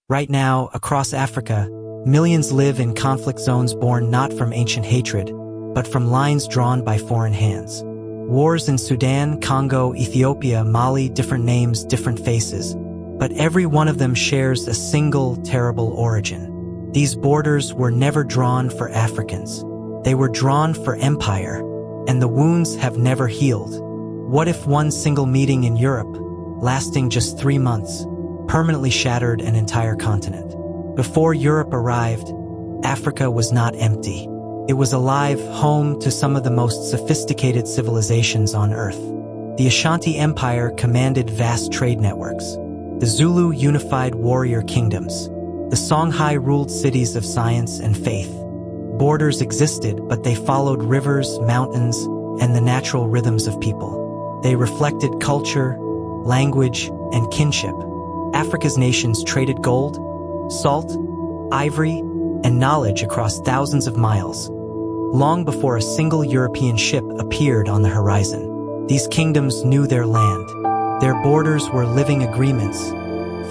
Right now, across Africa, millions live in conflict zones born not from ancient hatred, but from lines drawn by foreign hands. Wars in Sudan, Congo, Ethiopia, Mali, different names, different faces, but every one of them shares a single terrible origin. These borders were never drawn for Africans. They were drawn for empire, and the wounds have never healed. What if one single meeting in Europe, lasting just 3 months, permanently shattered an entire continent? Before Europe arrived, Africa was not empty. It was alive, home to some of the most sophisticated civilizations on Earth. The Ashanti Empire commanded vast trade networks. The Zulu unified warrior kingdoms. The Songhai ruled cities of science and faith. Borders existed, but they followed rivers, mountains, and the natural rhythms of people. They reflected culture, language, and kinship. Africa's nations traded gold, salt, ivory, and knowledge across thousands of miles, long before a single European ship appeared on the horizon. These kingdoms knew their land. Their borders were living agreements,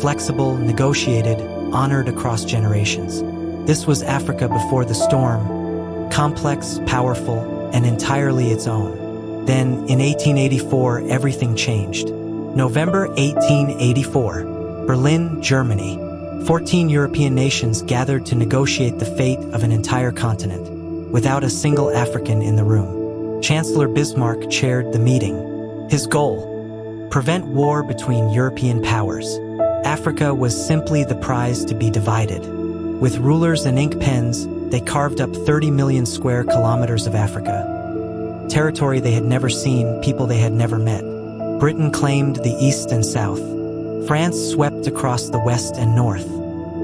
flexible, negotiated, honored across generations. This was Africa before the storm, complex, powerful, and entirely its own. Then, in 1884, everything changed. November 1884, Berlin, Germany. 14 European nations gathered to negotiate the fate of an entire continent, without a single African in the room. Chancellor Bismarck chaired the meeting. His goal: prevent war between European powers. Africa was simply the prize to be divided. With rulers and ink pens, they carved up 30 million square kilometers of Africa. Territory they had never seen, people they had never met. Britain claimed the east and south. France swept across the west and north.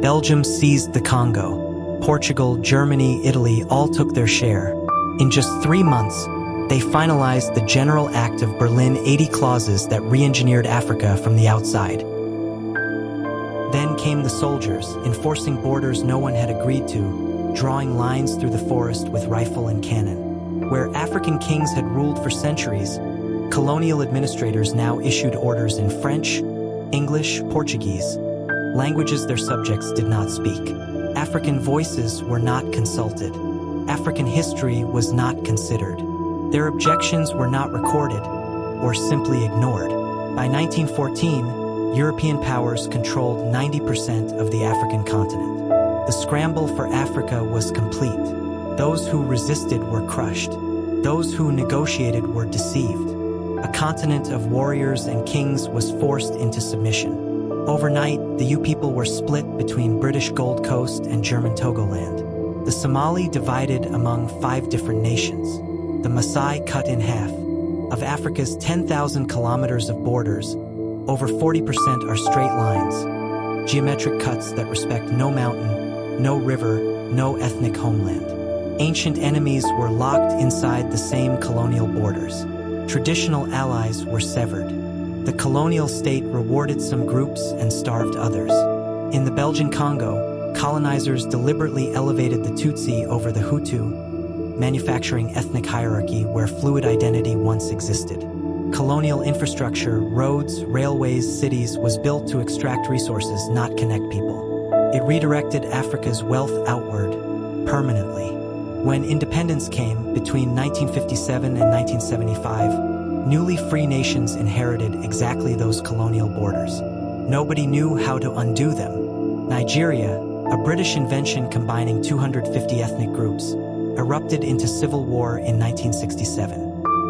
Belgium seized the Congo. Portugal, Germany, Italy all took their share. In just 3 months, they finalized the General Act of Berlin, 80 clauses that re-engineered Africa from the outside. Then came the soldiers, enforcing borders no one had agreed to, drawing lines through the forest with rifle and cannon. Where African kings had ruled for centuries, colonial administrators now issued orders in French, English, Portuguese, languages their subjects did not speak. African voices were not consulted. African history was not considered. Their objections were not recorded, or simply ignored. By 1914, European powers controlled 90% of the African continent. The scramble for Africa was complete. Those who resisted were crushed. Those who negotiated were deceived. A continent of warriors and kings was forced into submission. Overnight, the people were split between British Gold Coast and German Togoland. The Somali divided among 5 different nations. The Maasai cut in half. Of Africa's 10,000 kilometers of borders, over 40% are straight lines, geometric cuts that respect no mountain, no river, no ethnic homeland. Ancient enemies were locked inside the same colonial borders. Traditional allies were severed. The colonial state rewarded some groups and starved others. In the Belgian Congo, colonizers deliberately elevated the Tutsi over the Hutu, manufacturing ethnic hierarchy where fluid identity once existed. Colonial infrastructure, roads, railways, cities, was built to extract resources, not connect people. It redirected Africa's wealth outward, permanently. When independence came, between 1957 and 1975, newly free nations inherited exactly those colonial borders. Nobody knew how to undo them. Nigeria, a British invention combining 250 ethnic groups, erupted into civil war in 1967.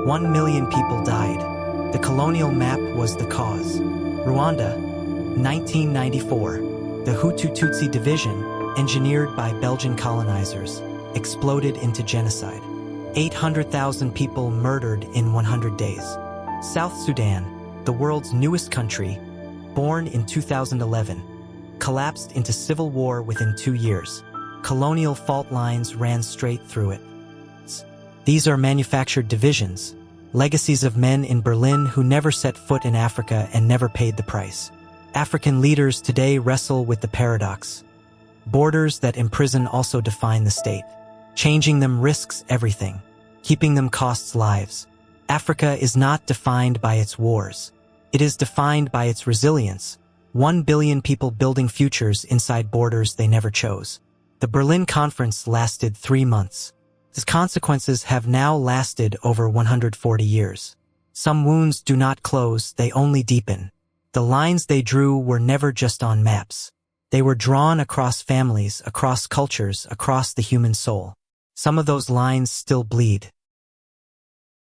1 million people died. The colonial map was the cause. Rwanda, 1994. The Hutu-Tutsi division, engineered by Belgian colonizers, exploded into genocide. 800,000 people murdered in 100 days. South Sudan, the world's newest country, born in 2011, collapsed into civil war within 2 years. Colonial fault lines ran straight through it. These are manufactured divisions, legacies of men in Berlin who never set foot in Africa and never paid the price. African leaders today wrestle with the paradox. Borders that imprison also define the state. Changing them risks everything. Keeping them costs lives. Africa is not defined by its wars. It is defined by its resilience, 1 billion people building futures inside borders they never chose. The Berlin Conference lasted 3 months. Its consequences have now lasted over 140 years. Some wounds do not close, they only deepen. The lines they drew were never just on maps. They were drawn across families, across cultures, across the human soul. Some of those lines still bleed.